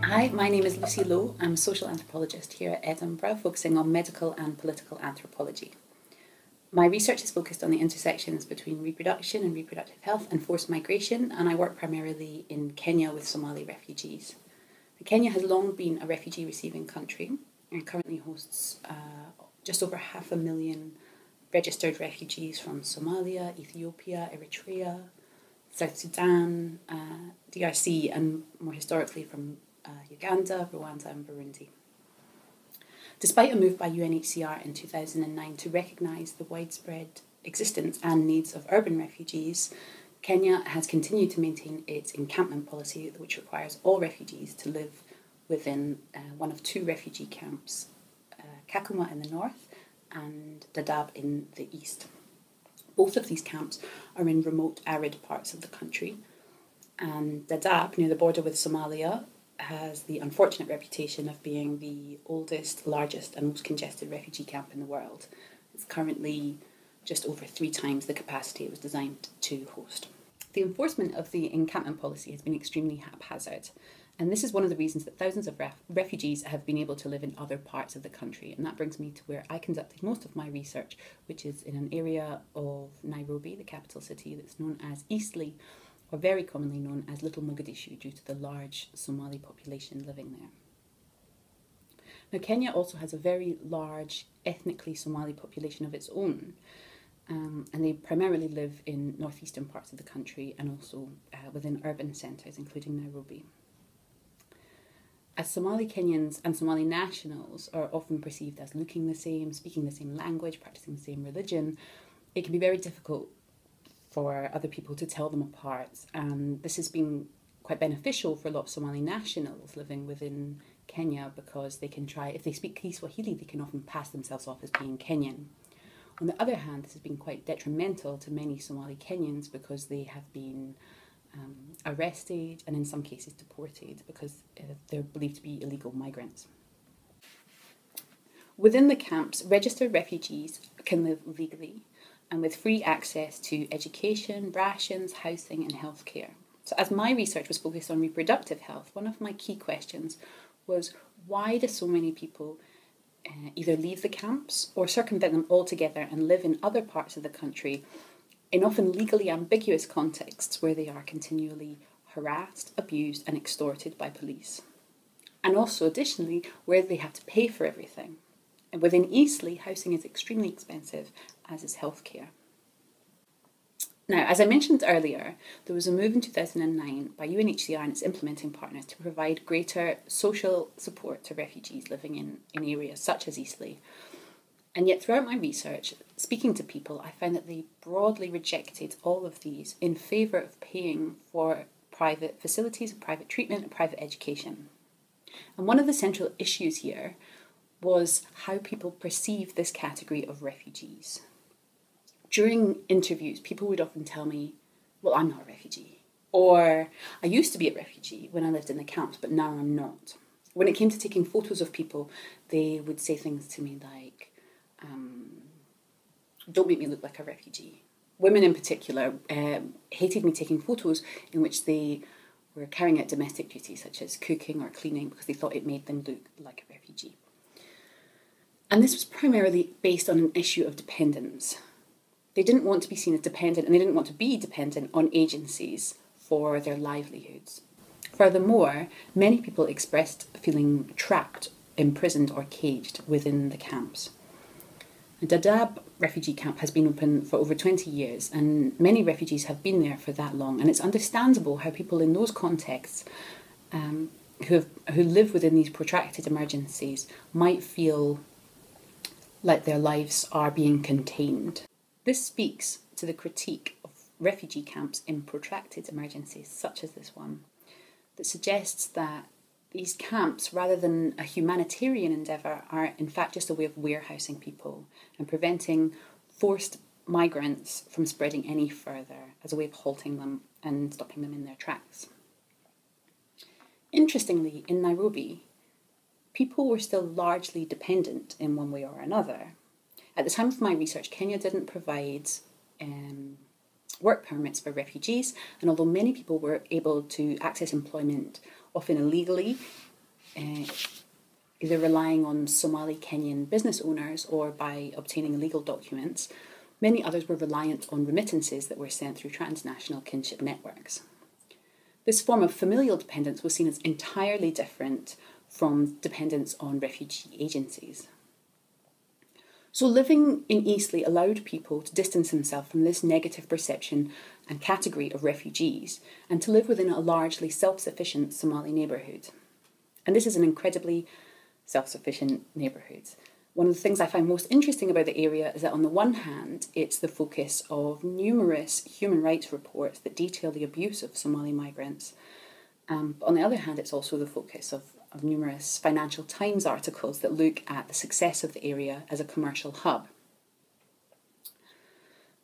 Hi, my name is Lucy Lowe. I'm a social anthropologist here at Edinburgh, focusing on medical and political anthropology. My research is focused on the intersections between reproduction and reproductive health and forced migration, and I work primarily in Kenya with Somali refugees. Kenya has long been a refugee-receiving country and currently hosts just over 500,000 registered refugees from Somalia, Ethiopia, Eritrea, South Sudan, DRC, and more historically from Uganda, Rwanda and Burundi. Despite a move by UNHCR in 2009 to recognise the widespread existence and needs of urban refugees, Kenya has continued to maintain its encampment policy, which requires all refugees to live within one of two refugee camps, Kakuma in the north and Dadaab in the east. Both of these camps are in remote, arid parts of the country, and Dadaab, near the border with Somalia, has the unfortunate reputation of being the oldest, largest and most congested refugee camp in the world. It's currently just over 3 times the capacity it was designed to host. The enforcement of the encampment policy has been extremely haphazard, and this is one of the reasons that thousands of refugees have been able to live in other parts of the country. And that brings me to where I conducted most of my research, which is in an area of Nairobi, the capital city, that's known as Eastleigh, or very commonly known as Little Mogadishu, due to the large Somali population living there. Now, Kenya also has a very large ethnically Somali population of its own, and they primarily live in northeastern parts of the country and also within urban centres, including Nairobi. As Somali Kenyans and Somali nationals are often perceived as looking the same, speaking the same language, practicing the same religion, it can be very difficult for other people to tell them apart, and this has been quite beneficial for a lot of Somali nationals living within Kenya, because they can try, if they speak Kiswahili, they can often pass themselves off as being Kenyan. On the other hand, this has been quite detrimental to many Somali Kenyans because they have been arrested and in some cases deported because they're believed to be illegal migrants. Within the camps, registered refugees can live legally and with free access to education, rations, housing and healthcare. So as my research was focused on reproductive health, one of my key questions was, why do so many people either leave the camps or circumvent them altogether and live in other parts of the country in often legally ambiguous contexts where they are continually harassed, abused and extorted by police? And also additionally, where they have to pay for everything. And within Eastleigh, housing is extremely expensive, as is healthcare. Now, as I mentioned earlier, there was a move in 2009 by UNHCR and its implementing partners to provide greater social support to refugees living in areas such as Eastleigh. And yet throughout my research, speaking to people, I found that they broadly rejected all of these in favour of paying for private facilities, private treatment and private education. And one of the central issues here was how people perceive this category of refugees. During interviews, people would often tell me, well, I'm not a refugee. Or, I used to be a refugee when I lived in the camps, but now I'm not. When it came to taking photos of people, they would say things to me like, don't make me look like a refugee. Women in particular hated me taking photos in which they were carrying out domestic duties such as cooking or cleaning because they thought it made them look like a refugee. And this was primarily based on an issue of dependence. They didn't want to be seen as dependent, and they didn't want to be dependent on agencies for their livelihoods. Furthermore, many people expressed feeling trapped, imprisoned or caged within the camps. The Dadaab refugee camp has been open for over 20 years, and many refugees have been there for that long, and it's understandable how people in those contexts who live within these protracted emergencies might feel like their lives are being contained. This speaks to the critique of refugee camps in protracted emergencies, such as this one, that suggests that these camps, rather than a humanitarian endeavour, are in fact just a way of warehousing people and preventing forced migrants from spreading any further, as a way of halting them and stopping them in their tracks. Interestingly, in Nairobi, people were still largely dependent in one way or another. At the time of my research, Kenya didn't provide work permits for refugees, and although many people were able to access employment, often illegally, either relying on Somali Kenyan business owners or by obtaining legal documents, many others were reliant on remittances that were sent through transnational kinship networks. This form of familial dependence was seen as entirely different from dependence on refugee agencies. So living in Eastleigh allowed people to distance themselves from this negative perception and category of refugees and to live within a largely self-sufficient Somali neighbourhood. And this is an incredibly self-sufficient neighbourhood. One of the things I find most interesting about the area is that on the one hand, it's the focus of numerous human rights reports that detail the abuse of Somali migrants. But on the other hand, it's also the focus of numerous Financial Times articles that look at the success of the area as a commercial hub.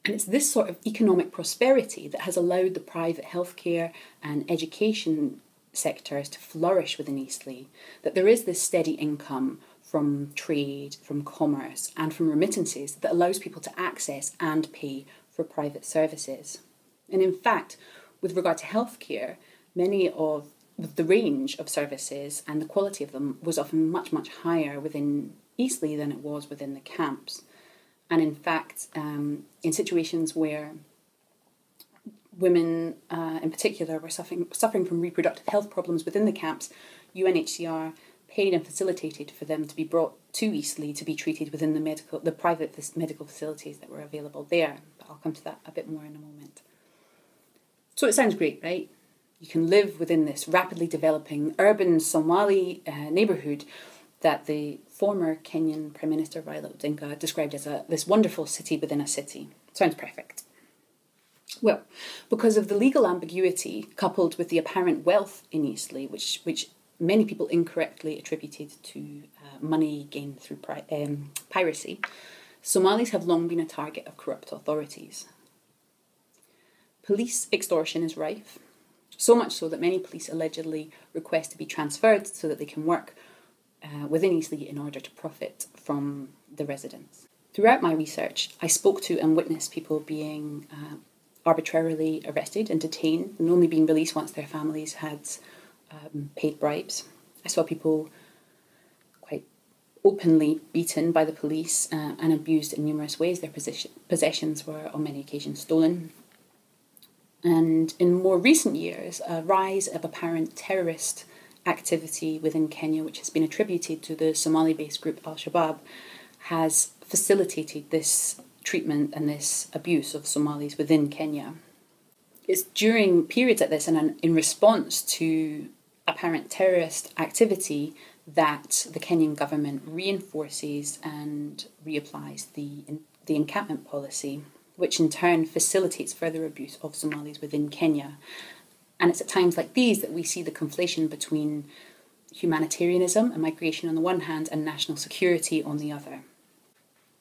And it's this sort of economic prosperity that has allowed the private healthcare and education sectors to flourish within Eastleigh, that there is this steady income from trade, from commerce, and from remittances that allows people to access and pay for private services. And in fact, with regard to healthcare, many of the range of services and the quality of them was often much, much higher within Eastleigh than it was within the camps. And in fact, in situations where women in particular were suffering from reproductive health problems within the camps, UNHCR paid and facilitated for them to be brought to Eastleigh to be treated within the private medical facilities that were available there. But I'll come to that a bit more in a moment. So it sounds great, right? You can live within this rapidly developing urban Somali neighbourhood that the former Kenyan Prime Minister Raila Odinga described as this wonderful city within a city. Sounds perfect. Well, because of the legal ambiguity coupled with the apparent wealth in Eastleigh, which many people incorrectly attributed to money gained through piracy, Somalis have long been a target of corrupt authorities. Police extortion is rife, so much so that many police allegedly request to be transferred so that they can work within Eastleigh in order to profit from the residents. Throughout my research, I spoke to and witnessed people being arbitrarily arrested and detained and only being released once their families had paid bribes. I saw people quite openly beaten by the police and abused in numerous ways. Their possessions were on many occasions stolen. And in more recent years, a rise of apparent terrorist activity within Kenya, which has been attributed to the Somali-based group Al-Shabaab, has facilitated this treatment and this abuse of Somalis within Kenya. It's during periods like this and in response to apparent terrorist activity that the Kenyan government reinforces and reapplies the encampment policy, which in turn facilitates further abuse of Somalis within Kenya. And it's at times like these that we see the conflation between humanitarianism and migration on the one hand and national security on the other.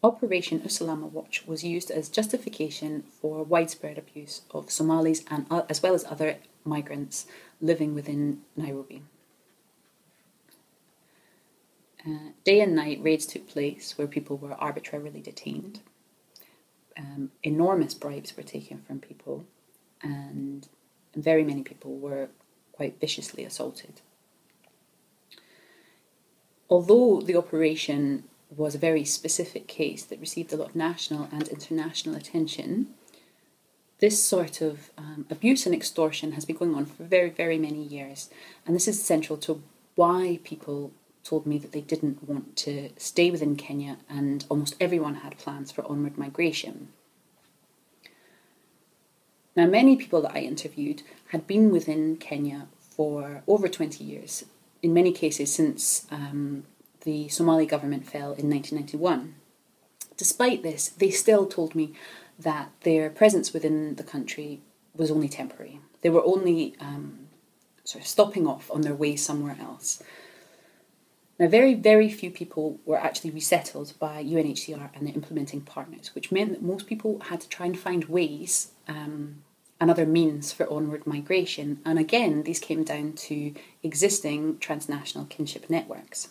Operation Usalama Watch was used as justification for widespread abuse of Somalis and as well as other migrants living within Nairobi. Day and night raids took place where people were arbitrarily detained. Enormous bribes were taken from people, and very many people were quite viciously assaulted. Although the operation was a very specific case that received a lot of national and international attention, this sort of abuse and extortion has been going on for very, very many years. And this is central to why people told me that they didn't want to stay within Kenya, and almost everyone had plans for onward migration. Now, many people that I interviewed had been within Kenya for over 20 years, in many cases since the Somali government fell in 1991. Despite this, they still told me that their presence within the country was only temporary. They were only sort of stopping off on their way somewhere else. Now, very, very few people were actually resettled by UNHCR and their implementing partners, which meant that most people had to try and find ways and other means for onward migration. And again, these came down to existing transnational kinship networks.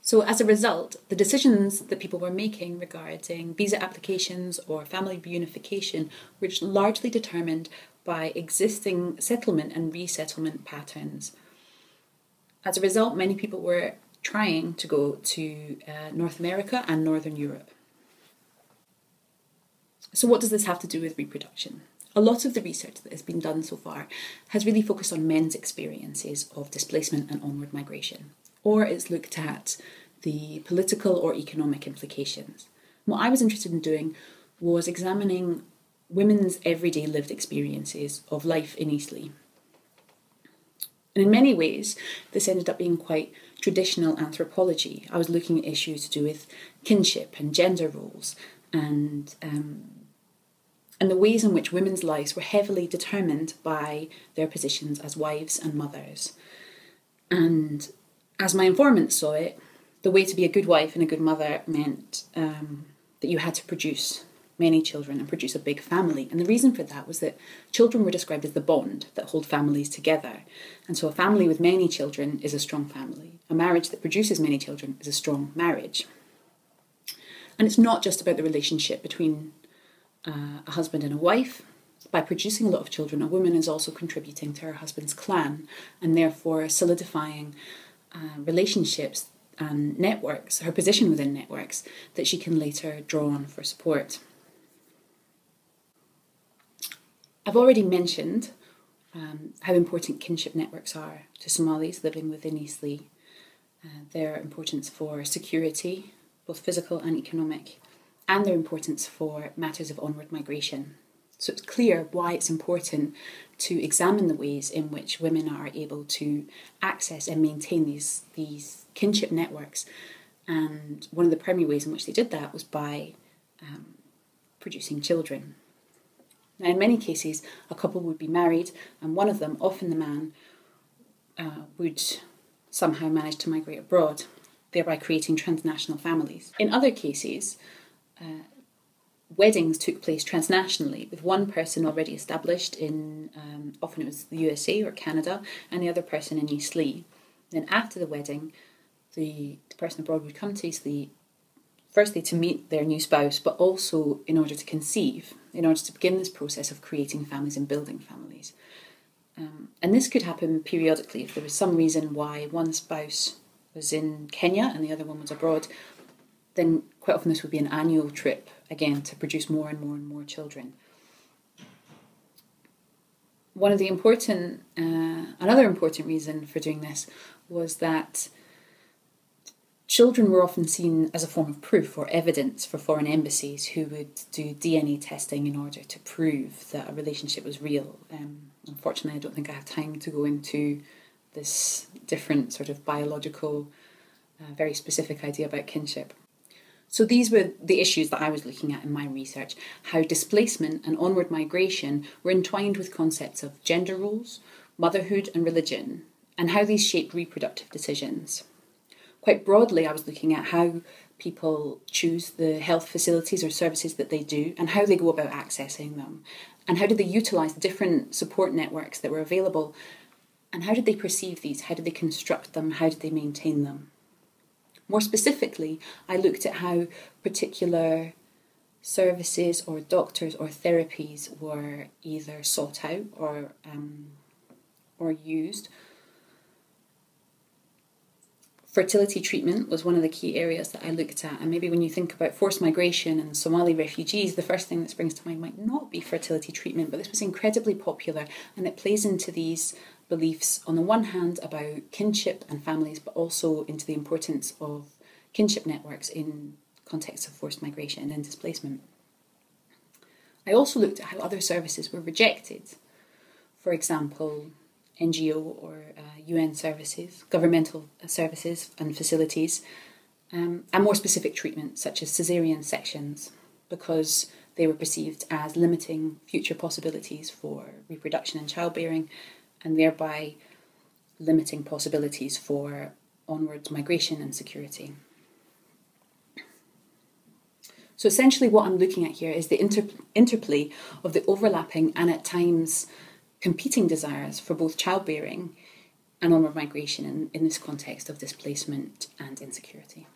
So as a result, the decisions that people were making regarding visa applications or family reunification were largely determined by existing settlement and resettlement patterns. As a result, many people were trying to go to North America and Northern Europe. So what does this have to do with reproduction? A lot of the research that has been done so far has really focused on men's experiences of displacement and onward migration, or it's looked at the political or economic implications. What I was interested in doing was examining women's everyday lived experiences of life in Eastleigh. And in many ways, this ended up being quite traditional anthropology. I was looking at issues to do with kinship and gender roles and the ways in which women's lives were heavily determined by their positions as wives and mothers. And as my informant saw it, the way to be a good wife and a good mother meant that you had to produce many children and produce a big family. And the reason for that was that children were described as the bond that hold families together. And so a family with many children is a strong family. A marriage that produces many children is a strong marriage. And it's not just about the relationship between a husband and a wife. By producing a lot of children, a woman is also contributing to her husband's clan and therefore solidifying relationships and networks, her position within networks, that she can later draw on for support. I've already mentioned how important kinship networks are to Somalis living within Eastleigh, their importance for security, both physical and economic, and their importance for matters of onward migration. So it's clear why it's important to examine the ways in which women are able to access and maintain these kinship networks. And one of the primary ways in which they did that was by producing children. Now, in many cases, a couple would be married, and one of them, often the man, would somehow manage to migrate abroad, thereby creating transnational families. In other cases, weddings took place transnationally, with one person already established in, often it was the USA or Canada, and the other person in Eastleigh. Then after the wedding, the person abroad would come to Eastleigh, firstly to meet their new spouse, but also in order to conceive, in order to begin this process of creating families and building families. And this could happen periodically. If there was some reason why one spouse was in Kenya and the other one was abroad, then quite often this would be an annual trip, again, to produce more and more and more children. Another important reason for doing this was that children were often seen as a form of proof or evidence for foreign embassies who would do DNA testing in order to prove that a relationship was real. Unfortunately, I don't think I have time to go into this different sort of biological, very specific idea about kinship. So these were the issues that I was looking at in my research, how displacement and onward migration were entwined with concepts of gender roles, motherhood and religion, and how these shaped reproductive decisions. Quite broadly, I was looking at how people choose the health facilities or services that they do and how they go about accessing them, and how did they utilise the different support networks that were available, and how did they perceive these, how did they construct them, how did they maintain them. More specifically, I looked at how particular services or doctors or therapies were either sought out or used. Fertility treatment was one of the key areas that I looked at, and maybe when you think about forced migration and Somali refugees, the first thing that springs to mind might not be fertility treatment, but this was incredibly popular, and it plays into these beliefs on the one hand about kinship and families, but also into the importance of kinship networks in contexts of forced migration and displacement. I also looked at how other services were rejected. For example, NGO or UN services, governmental services and facilities, and more specific treatment such as caesarean sections, because they were perceived as limiting future possibilities for reproduction and childbearing, and thereby limiting possibilities for onward migration and security. So essentially what I'm looking at here is the interplay of the overlapping and at times competing desires for both childbearing and onward migration in this context of displacement and insecurity.